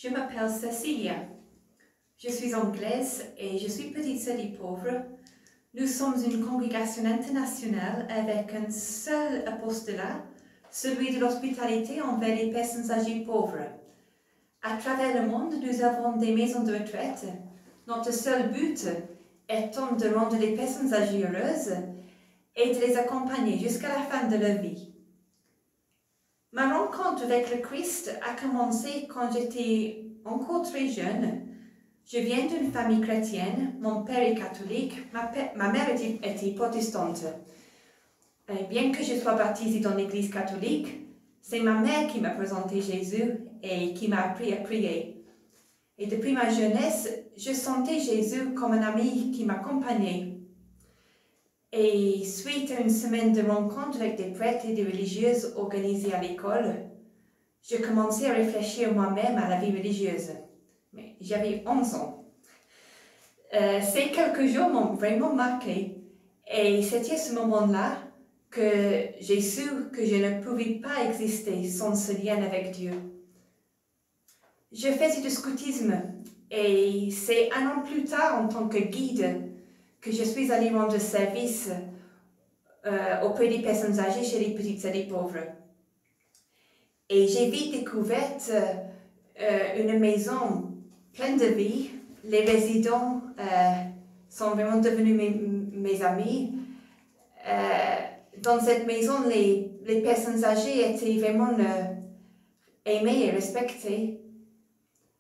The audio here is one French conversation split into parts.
Je m'appelle Cecilia. Je suis anglaise et je suis petite sœur des pauvres. Nous sommes une congrégation internationale avec un seul apostolat, celui de l'hospitalité envers les personnes âgées pauvres. À travers le monde, nous avons des maisons de retraite. Notre seul but étant de rendre les personnes âgées heureuses et de les accompagner jusqu'à la fin de leur vie. Ma rencontre avec le Christ a commencé quand j'étais encore très jeune. Je viens d'une famille chrétienne, mon père est catholique, ma mère était protestante. Et bien que je sois baptisée dans l'église catholique, c'est ma mère qui m'a présenté Jésus et qui m'a appris à prier. Et depuis ma jeunesse, je sentais Jésus comme un ami qui m'accompagnait. Et suite à une semaine de rencontres avec des prêtres et des religieuses organisées à l'école, je commençais à réfléchir moi-même à la vie religieuse. Mais j'avais 11 ans. Ces quelques jours m'ont vraiment marqué. Et c'était à ce moment-là que j'ai su que je ne pouvais pas exister sans ce lien avec Dieu. Je faisais du scoutisme et c'est un an plus tard, en tant que guide, que je suis allée rendre service auprès des personnes âgées chez les petites et les pauvres. Et j'ai vite découvert une maison pleine de vie. Les résidents sont vraiment devenus mes amis. Dans cette maison, les personnes âgées étaient vraiment aimées et respectées.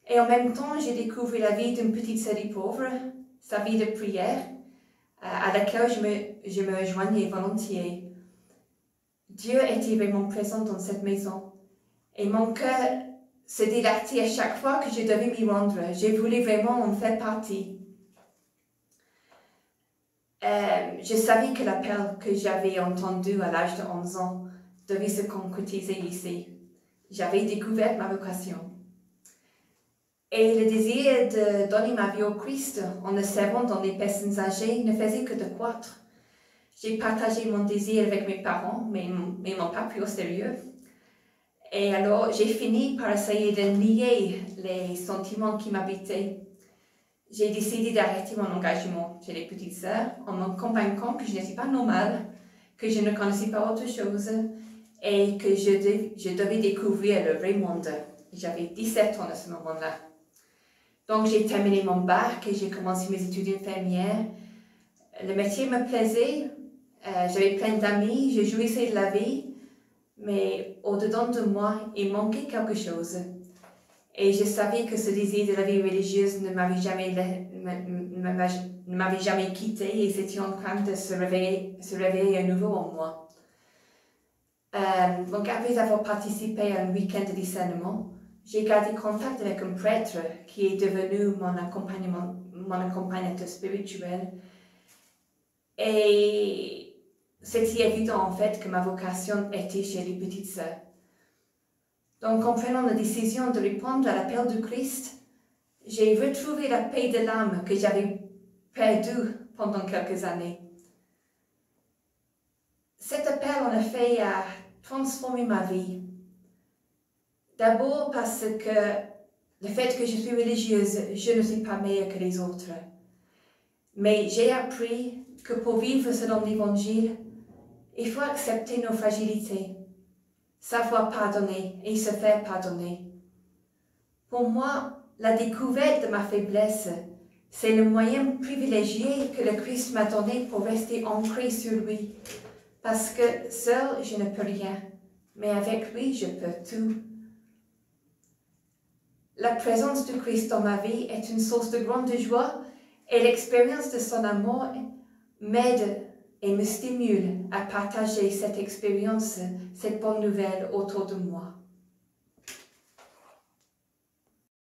Et en même temps, j'ai découvert la vie d'une petite sœur pauvre, sa vie de prière, à laquelle je me rejoignais volontiers. Dieu était vraiment présent dans cette maison. Et mon cœur se dilatait à chaque fois que je devais m'y rendre. Je voulais vraiment en faire partie. Je savais que l'appel que j'avais entendu à l'âge de 11 ans devait se concrétiser ici. J'avais découvert ma vocation. Et le désir de donner ma vie au Christ en le servant dans les personnes âgées ne faisait que de croître. J'ai partagé mon désir avec mes parents, mais ils ne m'ont pas pris au sérieux. Et alors, j'ai fini par essayer de nier les sentiments qui m'habitaient. J'ai décidé d'arrêter mon engagement chez les petites sœurs en me convainquant que je n'étais pas normale, que je ne connaissais pas autre chose et que je devais découvrir le vrai monde. J'avais 17 ans à ce moment-là. Donc, j'ai terminé mon bac et j'ai commencé mes études infirmières. Le métier me plaisait, j'avais plein d'amis, je jouissais de la vie, mais au-dedans de moi, il manquait quelque chose. Et je savais que ce désir de la vie religieuse ne m'avait jamais quitté et c'était en train de se réveiller à nouveau en moi. Donc, après avoir participé à un week-end de discernement, j'ai gardé contact avec un prêtre qui est devenu mon accompagnateur spirituel. Et c'était évident en fait que ma vocation était chez les petites sœurs. Donc, en prenant la décision de répondre à l'appel du Christ, j'ai retrouvé la paix de l'âme que j'avais perdue pendant quelques années. Cet appel, en effet, a transformé ma vie. D'abord parce que le fait que je suis religieuse, je ne suis pas meilleure que les autres. Mais j'ai appris que pour vivre selon l'Évangile, il faut accepter nos fragilités, savoir pardonner et se faire pardonner. Pour moi, la découverte de ma faiblesse, c'est le moyen privilégié que le Christ m'a donné pour rester ancré sur lui. Parce que seul, je ne peux rien, mais avec lui, je peux tout. La présence du Christ dans ma vie est une source de grande joie et l'expérience de son amour m'aide et me stimule à partager cette expérience, cette bonne nouvelle autour de moi.